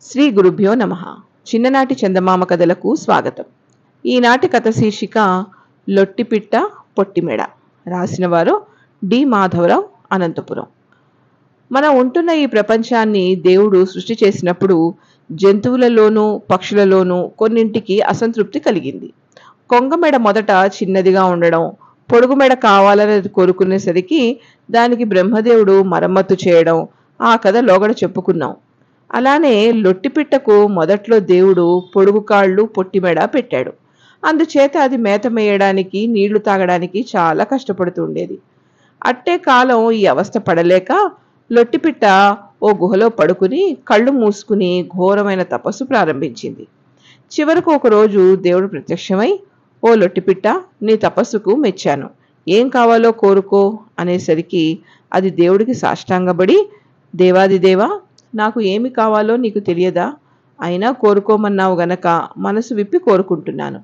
శ్రీ గురుభ్యో నమః. చిన్ననాటి చందమామ కథలకు స్వాగతం. ఈనాటి కథ శీర్షిక లొట్టిపిట్ట పొట్టిమెడ. రాసినవారు డి మాధవరావు, అనంతపురం. మనం ఉంటున్న ఈ ప్రపంచాన్ని దేవుడు సృష్టి చేసినప్పుడు జంతువులలోనూ పక్షులలోనూ కొన్నింటికి అసంతృప్తి కలిగింది. కొంగమెడ మొదట చిన్నదిగా ఉండడం, పొడుగు మెడ కావాలని కోరుకునేసరికి దానికి బ్రహ్మదేవుడు మరమ్మతు చేయడం ఆ కథ లోగడ చెప్పుకున్నాం. అలానే లొట్టిపిట్టకు మొదట్లో దేవుడు పొడుగు కాళ్ళు పొట్టిమెడ పెట్టాడు. అందుచేత అది మేత మేయడానికి నీళ్లు తాగడానికి చాలా కష్టపడుతుండేది. అట్టే కాలం ఈ అవస్థ పడలేక లొట్టిపిట్ట ఓ గుహలో పడుకుని కళ్ళు మూసుకుని ఘోరమైన తపస్సు ప్రారంభించింది. చివరకు ఒకరోజు దేవుడు ప్రత్యక్షమై, ఓ లొట్టిపిట్ట, నీ తపస్సుకు మెచ్చాను, ఏం కావాలో కోరుకో అనేసరికి అది దేవుడికి సాష్టాంగపడి, దేవాదిదేవా, నాకు ఏమి కావాలో నీకు తెలియదా? అయినా కోరుకోమన్నావు గనక మనసు విప్పి కోరుకుంటున్నాను.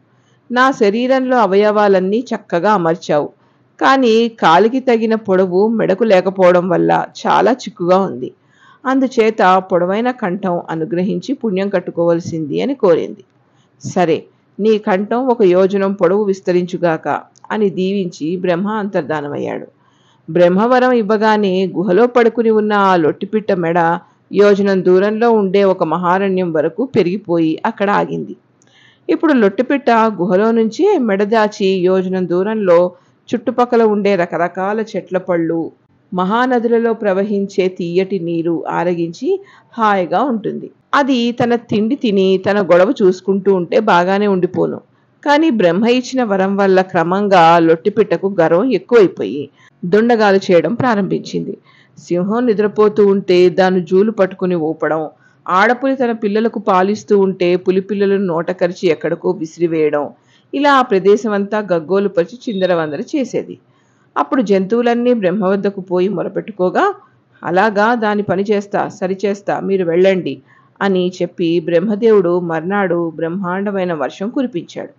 నా శరీరంలో అవయవాలన్నీ చక్కగా అమర్చావు, కానీ కాలికి తగిన పొడవు మెడకు లేకపోవడం వల్ల చాలా చిక్కుగా ఉంది. అందుచేత పొడవైన కంఠం అనుగ్రహించి పుణ్యం కట్టుకోవలసింది అని కోరింది. సరే, నీ కంఠం 1 యోజనం పొడవు విస్తరించుగాక అని దీవించి బ్రహ్మ అంతర్ధానమయ్యాడు. బ్రహ్మవరం ఇవ్వగానే గుహలో పడుకుని ఉన్న ఆ లొట్టిపిట్ట మెడ యోజనం దూరంలో ఉండే ఒక మహారణ్యం వరకు పెరిగిపోయి అక్కడ ఆగింది. ఇప్పుడు లొట్టిపిట్ట గుహలో నుంచి మెడదాచి యోజనం దూరంలో చుట్టుపక్కల ఉండే రకరకాల చెట్ల పళ్ళు, మహానదులలో ప్రవహించే తీయటి నీరు ఆరగించి హాయిగా ఉంటుంది. అది తన తిండి తిని తన గొడవ చూసుకుంటూ ఉంటే బాగానే ఉండిపోను. కానీ బ్రహ్మ ఇచ్చిన వరం వల్ల క్రమంగా లొట్టిపిట్టకు గర్వం ఎక్కువైపోయి దొండగాలు చేయడం ప్రారంభించింది. సింహం నిద్రపోతూ ఉంటే దాన్ని జూలు పట్టుకుని ఊపడం, ఆడపులి తన పిల్లలకు పాలిస్తూ ఉంటే పులి పిల్లలను నోట కరిచి ఎక్కడికో విసిరివేయడం, ఇలా ఆ ప్రదేశం అంతా గగ్గోలు పరిచి చిందరవందర చేసేది. అప్పుడు జంతువులన్నీ బ్రహ్మ వద్దకు పోయి మొరపెట్టుకోగా, అలాగా, దాని పని చేస్తా, సరిచేస్తా, మీరు వెళ్ళండి అని చెప్పి బ్రహ్మదేవుడు మర్నాడు బ్రహ్మాండమైన వర్షం కురిపించాడు.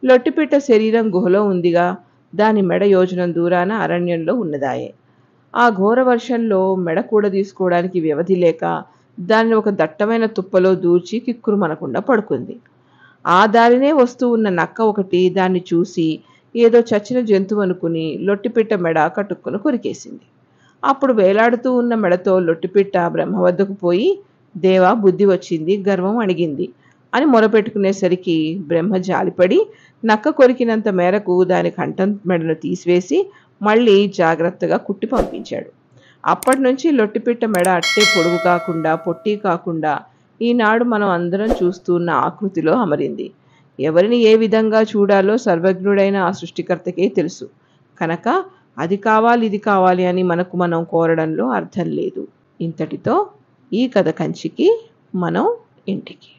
లొట్టిపిట్ట శరీరం గుహలో ఉందిగా, దాని మెడ యోజనం దూరాన అరణ్యంలో ఉన్నదాయే. ఆ ఘోర వర్షంలో మెడ కూడా తీసుకోవడానికి వ్యవధి లేక దాన్ని ఒక దట్టమైన తుప్పలో దూర్చి కిక్కురుమనకుండా పడుకుంది. ఆ దారినే వస్తూ ఉన్న నక్క ఒకటి దాన్ని చూసి ఏదో చచ్చిన జంతువు అనుకుని లొట్టిపిట్ట మెడ కట్టుక్కుని కొరికేసింది. అప్పుడు వేలాడుతూ ఉన్న మెడతో లొట్టిపిట్ట బ్రహ్మ వద్దకు పోయి, దేవా, బుద్ధి వచ్చింది, గర్వం అణిగింది అని మొరపెట్టుకునేసరికి బ్రహ్మ జాలిపడి నక్క కొరికినంత మేరకు దాని కంఠం మెడను తీసివేసి మళ్ళీ జాగ్రత్తగా కుట్టి పంపించాడు. అప్పటి నుంచి లొట్టిపిట్ట మెడ అట్టే పొడుగు కాకుండా పొట్టి కాకుండా ఈనాడు మనం అందరం చూస్తున్న ఆకృతిలో అమరింది. ఎవరిని ఏ విధంగా చూడాలో సర్వజ్ఞుడైన ఆ సృష్టికర్తకే తెలుసు. కనుక అది కావాలి, ఇది కావాలి అని మనకు మనం కోరడంలో అర్థం లేదు. ఇంతటితో ఈ కథ కంచికి, మనం ఇంటికి.